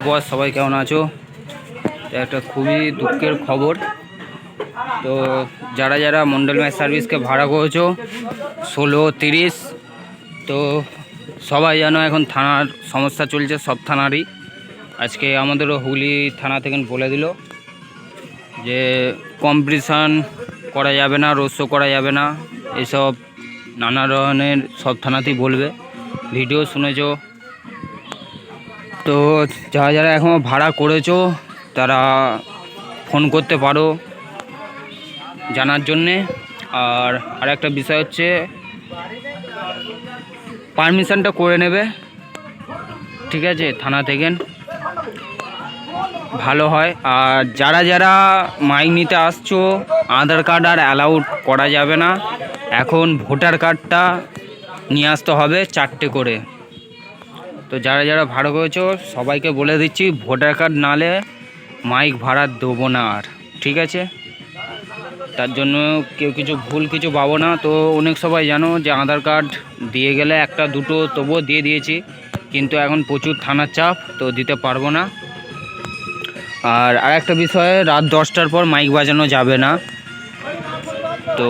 বস সবাই কেমন আছো? একটা খুবই দুঃখের খবর। তো যারা যারা মন্ডল ম্যাচ সার্ভিসকে ভাড়া করেছো 16-30, তো সবাই জানো এখন থানার সমস্যা চলছে, সব থানারই। আজকে আমাদেরও হুগলি থানা থেকে বলে দিল যে কম্পিটিশান করা যাবে না, রোড শো করা যাবে না, এসব নানা ধরনের সব থানাতেই বলবে। ভিডিও শুনেছো তো, যারা যারা এখনও ভাড়া করেছো তারা ফোন করতে পারো জানার জন্যে। আর একটা বিষয় হচ্ছে পারমিশনটা করে নেবে, ঠিক আছে, থানা থেকে, ভালো হয়। আর যারা যারা মাইক নিতে আসছো আধার কার্ড আর অ্যালাউড করা যাবে না, এখন ভোটার কার্ডটা নিয়ে আসতে হবে 4টে করে। তো যারা যারা ভাড়া করেছো সবাইকে বলে দিচ্ছি, ভোটার কার্ড নালে মাইক ভাড়া দেবো না আর, ঠিক আছে? তার জন্য কেউ কিছু পাবো না। তো অনেক সবাই জানো যে আধার কার্ড দিয়ে গেলে একটা দুটো তবুও দিয়ে দিয়েছি, কিন্তু এখন প্রচুর থানার চাপ, তো দিতে পারবো না। আর আরেকটা বিষয়, রাত 10টার পর মাইক বাজানো যাবে না। তো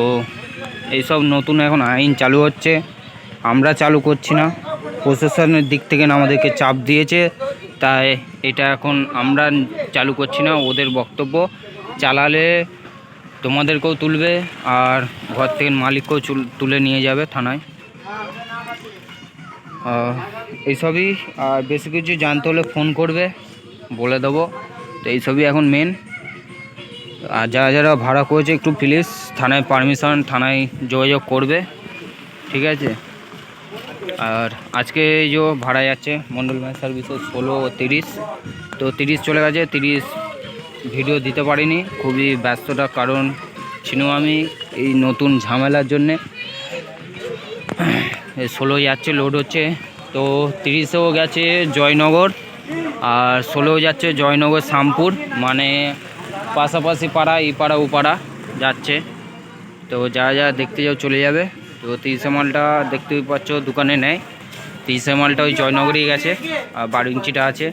এইসব নতুন এখন আইন চালু হচ্ছে, আমরা চালু করছি না, প্রশাসনের দিক থেকে আমাদেরকে চাপ দিয়েছে, তাই এটা এখন আমরা চালু করছি না। ওদের বক্তব্য চালালে তোমাদেরকেও তুলবে আর ঘর থেকে মালিককেও তুলে নিয়ে যাবে থানায়। এইসবই। আর বেশি কিছু জানতে হলে ফোন করবে, বলে দেবো। তো এইসবই এখন মেন। আর যারা যারা ভাড়া করেছে একটু প্লিজ থানায় পারমিশন, থানায় যোগাযোগ করবে, ঠিক আছে? আর আজকে এই যে ভাড়া যাচ্ছে মন্ডল ম্যাচ সার্ভিসে 16-30, তো 30 চলে গেছে। 30 ভিডিও দিতে পারিনি, খুবই ব্যস্ততা, কারণ ছিল আমি এই নতুন ঝামেলার জন্যে। 16 যাচ্ছে, লোড হচ্ছে। তো 30ও গেছে জয়নগর, আর 16 যাচ্ছে জয়নগর শ্যামপুর, মানে পাশাপাশি পাড়া, এই পাড়া ও পাড়া যাচ্ছে। তো যারা যারা দেখতে যাও চলে যাবে। তো 30 মালটা দেখতেই পাচ্ছ দোকানে নেয়, 30 মালটা ওই জয়নগরেই গেছে, আর 12 ইঞ্চিটা আছে।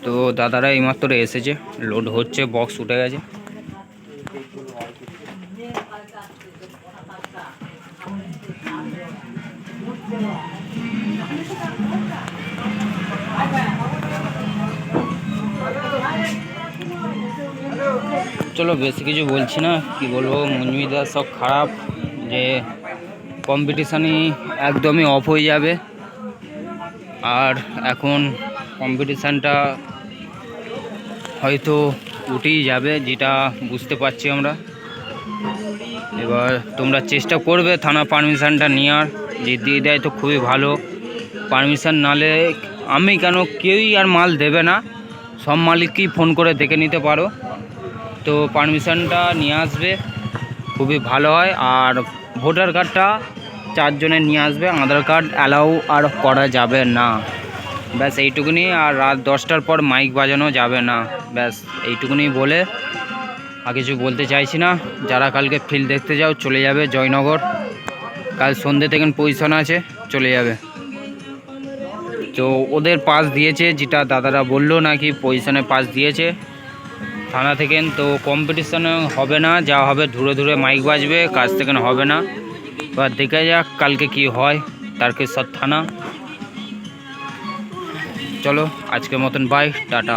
তো দাদারা এইমাত্র এসেছে, লোড হচ্ছে, বক্স উঠে গেছে। চলো বেশি কিছু বলছি না, কি বলবো, মঞ্জুমিদা সব খারাপ, যে কম্পিটিশানই একদমই অফ হয়ে যাবে। আর এখন কম্পিটিশানটা হয়তো উঠেই যাবে, যেটা বুঝতে পারছি আমরা। এবার তোমরা চেষ্টা করবে থানা পারমিশনটা নেওয়ার, যে দিয়ে দেয় তো খুবই ভালো। পারমিশন নালে আমি কেন, কেউই আর মাল দেবে না, সব মালিককেই ফোন করে দেখে নিতে পারো। তো পারমিশনটা নিয়ে আসবে, খুবই ভালো হয়। আর ভোটার কার্ডটা 4 জনের নিয়ে আসবে, আধার কার্ড অ্যালাউ আর করা যাবে না, ব্যাস এইটুকুনি। আর রাত 10টার পর মাইক বাজানো যাবে না, ব্যাস এইটুকুনি বলে আর কিছু বলতে চাইছি না। যারা কালকে ফিল্ড দেখতে যাও চলে যাবে জয়নগর, কাল সন্ধ্যে থেকে পজিশন আছে, চলে যাবে। তো ওদের পাস দিয়েছে, যেটা দাদারা বললো নাকি পজিশনে পাস দিয়েছে থানা থেকে। তো কম্পিটিশানে হবে না, যা হবে ধুরে ধুরে মাইক বাজবে, কাজ থেকে হবে না। এবার দেখা যাক কালকে কি হয়, তারকেশ্বর থানা। চলো আজকের মতন বাই, টাটা।